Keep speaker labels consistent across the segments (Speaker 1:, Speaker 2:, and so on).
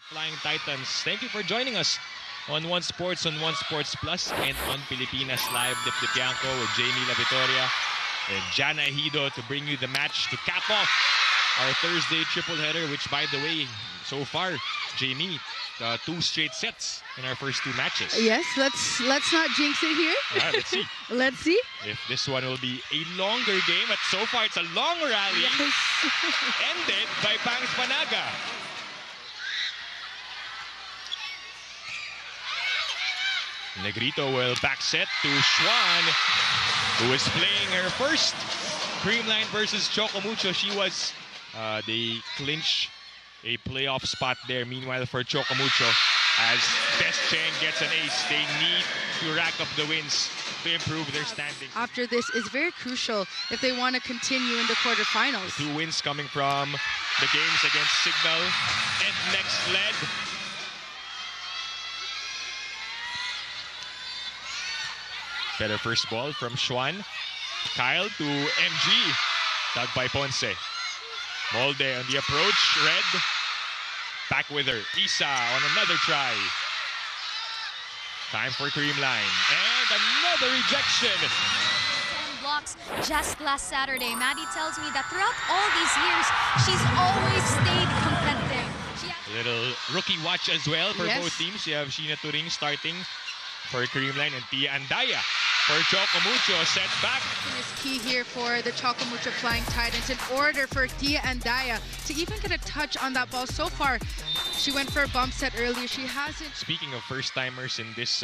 Speaker 1: Flying Titans. Thank you for joining us on One Sports, on One Sports Plus, and on Pilipinas Live. Dip Dipianco with Jamie La Victoria and Jana Ejido to bring you the match to cap off our Thursday triple header, which, by the way, so far, Jamie, 2 straight sets in our first 2 matches.
Speaker 2: Yes, let's not jinx it here.
Speaker 1: Let's see.
Speaker 2: Let's see
Speaker 1: if this one will be a longer game. But so far, it's a long rally.
Speaker 2: Yes.
Speaker 1: Ended by Pangs Panaga. Negrito will back set to Schwan, who is playing her first Creamline versus Choco Mucho. They clinch a playoff spot there. Meanwhile, for Choco Mucho, as Best Cheng gets an ace, they need to rack up the wins to improve their standing.
Speaker 2: After this is very crucial if they want to continue in the quarterfinals.
Speaker 1: The 2 wins coming from the games against Signal and Next Led. Better first ball from Schwan. Kyle to MG. Dug by Ponce. Molde on the approach. Red. Back with her. Isa on another try. Time for Creamline. And another rejection.
Speaker 3: 10 blocks just last Saturday. Maddie tells me that throughout all these years, she's always stayed competitive.
Speaker 1: A little rookie watch as well for
Speaker 2: Yes.
Speaker 1: both teams. You have Sheena Turing starting for Creamline and Tia Andaya for Choco Mucho. Set back.
Speaker 2: Is key here for the Choco Mucho Flying Titans in order for Tia Andaya to even get a touch on that ball. So far, she went for a bump set earlier. She hasn't.
Speaker 1: Speaking of first-timers in this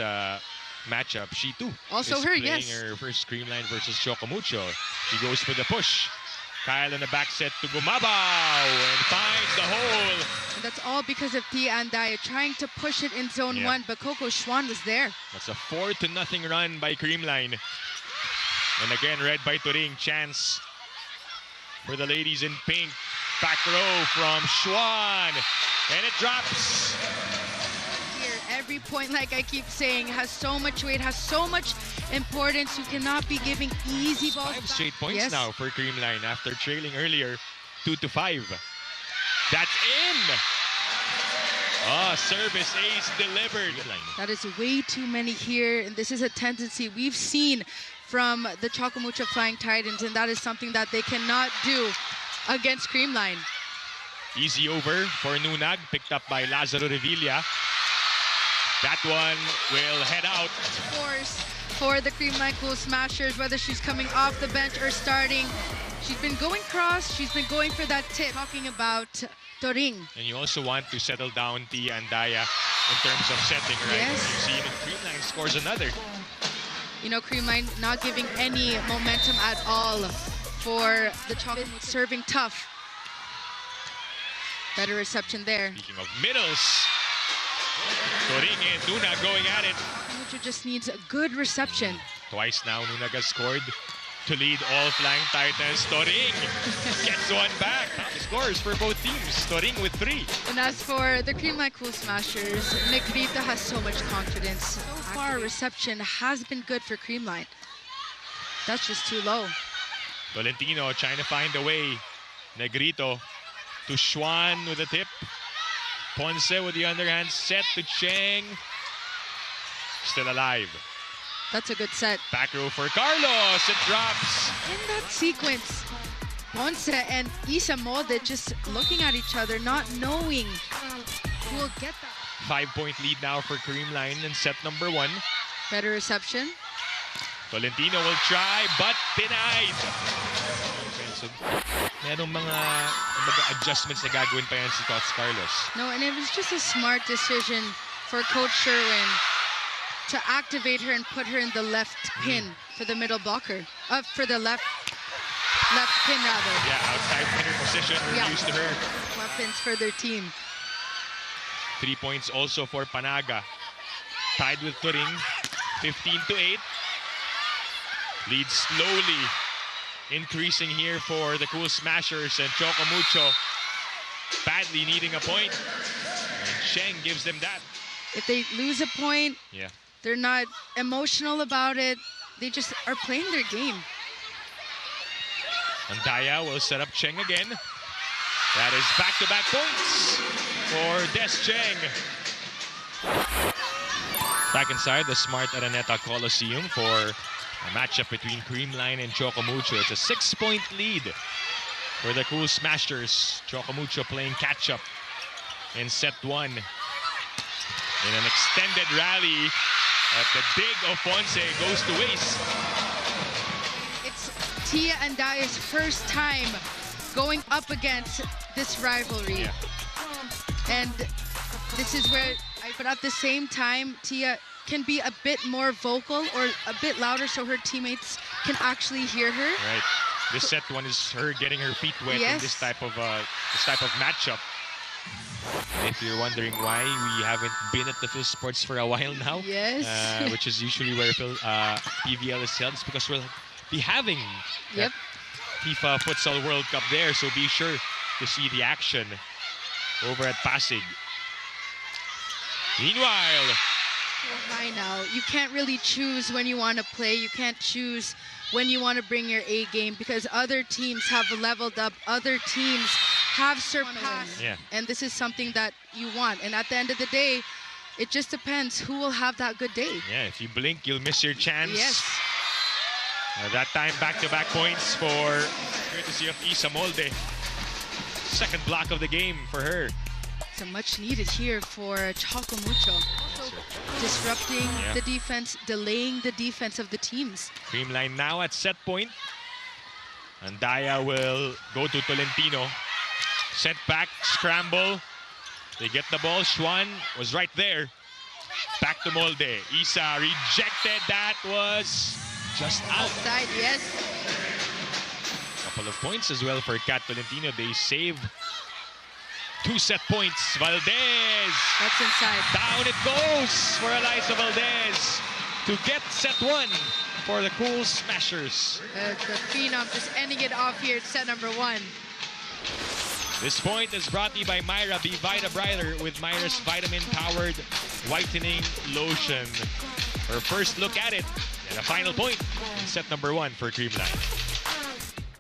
Speaker 1: matchup, she too
Speaker 2: Also
Speaker 1: is
Speaker 2: her,
Speaker 1: playing
Speaker 2: yes.
Speaker 1: her first Creamline versus Choco Mucho. She goes for the push. Kyle in the back set to Gumabaw and finds the hole.
Speaker 2: And that's all because of Tia Andaya trying to push it in zone 1, but Coco Schwan was there.
Speaker 1: That's a 4-0 run by Creamline. And again, read by Turing. Chance for the ladies in pink. Back row from Schwan. And it drops.
Speaker 2: Here, every point, like I keep saying, has so much weight, has so much importance. You cannot be giving easy balls
Speaker 1: 5 straight points
Speaker 2: Yes.
Speaker 1: now for Creamline after trailing earlier 2-5. That's in. Service ace delivered.
Speaker 2: That is way too many here, and this is a tendency we've seen from the Choco Mucho Flying Titans, and that is something that they cannot do against Creamline.
Speaker 1: Easy over for Nunag, picked up by Lazaro Revilla. That one will head out.
Speaker 2: Force for the Creamline Cool Smashers, whether she's coming off the bench or starting. She's been going cross, she's been going for that tip. Talking about Turing.
Speaker 1: And you also want to settle down Tia Andaya in terms of setting, right?
Speaker 2: Yes.
Speaker 1: You see if Creamline scores another.
Speaker 2: You know, Creamline not giving any momentum at all for the Choco, serving tough. Better reception there.
Speaker 1: Speaking of middles, Turing and Nunag going at it.
Speaker 2: Mucho just needs a good reception.
Speaker 1: Twice now, Nunag has scored to lead all Flying Titans. Turing gets one back. Scores for both teams. Turing with 3.
Speaker 2: And as for the Creamline Cool Smashers, Negrito has so much confidence. So far, reception has been good for Creamline. That's just too low.
Speaker 1: Tolentino trying to find a way. Negrito to Schwan with a tip. Ponce with the underhand set to Cheng. Still alive.
Speaker 2: That's a good set.
Speaker 1: Back row for Carlos. It drops.
Speaker 2: In that sequence, Ponce and Isa Molde just looking at each other, not knowing who will get that.
Speaker 1: 5-point lead now for Creamline in set number 1.
Speaker 2: Better reception.
Speaker 1: Tolentino will try, but denied. So, merong mga adjustments na gagawin pa yan si Tots Carlos.
Speaker 2: No, and it was just a smart decision for Coach Sherwin to activate her and put her in the left pin for the middle blocker. For the left pin, rather.
Speaker 1: Yeah, outside pinner position. We're used to her.
Speaker 2: Weapons for their team.
Speaker 1: 3 points also for Panaga. Tied with Turing. 15-8. Lead slowly increasing here for the Cool Smashers, and Choco Mucho badly needing a point. And Cheng gives them that.
Speaker 2: If they lose a point, they're not emotional about it. They just are playing their game.
Speaker 1: Andaya will set up Cheng again. That is back-to-back points. for Des Cheng. Back inside the Smart Araneta Coliseum for a matchup between Creamline and Choco Mucho. It's a 6-point lead for the Cool Smashers. Choco Mucho playing catch-up in set 1. In an extended rally, the dig of Ponce goes to waste.
Speaker 2: It's Tia and Daya's first time going up against this rivalry.
Speaker 1: Yeah.
Speaker 2: And this is where, but at the same time, Tia can be a bit more vocal or a bit louder so her teammates can actually hear her.
Speaker 1: Right. This set 1 is her getting her feet wet in this type of matchup. And if you're wondering why we haven't been at the Phil Sports for a while now, which is usually where PVL is held, it's because we'll be having FIFA Futsal World Cup there, so be sure to see the action over at Pasig. Meanwhile,
Speaker 2: I know. You can't really choose when you want to play. You can't choose when you want to bring your A game because other teams have leveled up. Other teams have surpassed.
Speaker 1: Yeah.
Speaker 2: And this is something that you want. And at the end of the day, it just depends who will have that good day.
Speaker 1: Yeah, if you blink, you'll miss your chance.
Speaker 2: Yes.
Speaker 1: That time, back-to-back points for courtesy of Isa Molde. Second block of the game for her.
Speaker 2: So much needed here for Choco Mucho. Disrupting the defense, delaying the defense of the teams.
Speaker 1: Creamline now at set point. And Daya will go to Tolentino. Sent back, scramble. They get the ball. Schwan was right there. Back to Molde. Isa rejected. That was just
Speaker 2: outside, yes.
Speaker 1: Couple of points as well for Cat Tolentino. They save 2 set points. Valdez.
Speaker 2: That's inside.
Speaker 1: Down it goes for Eliza Valdez to get set 1 for the Cool Smashers.
Speaker 2: The Phenom just ending it off here at set number 1.
Speaker 1: This point is brought to you by Myra. Be Vita Brighter with Myra's vitamin-powered whitening lotion. Her first look at it and a final point in set number 1 for Creamline.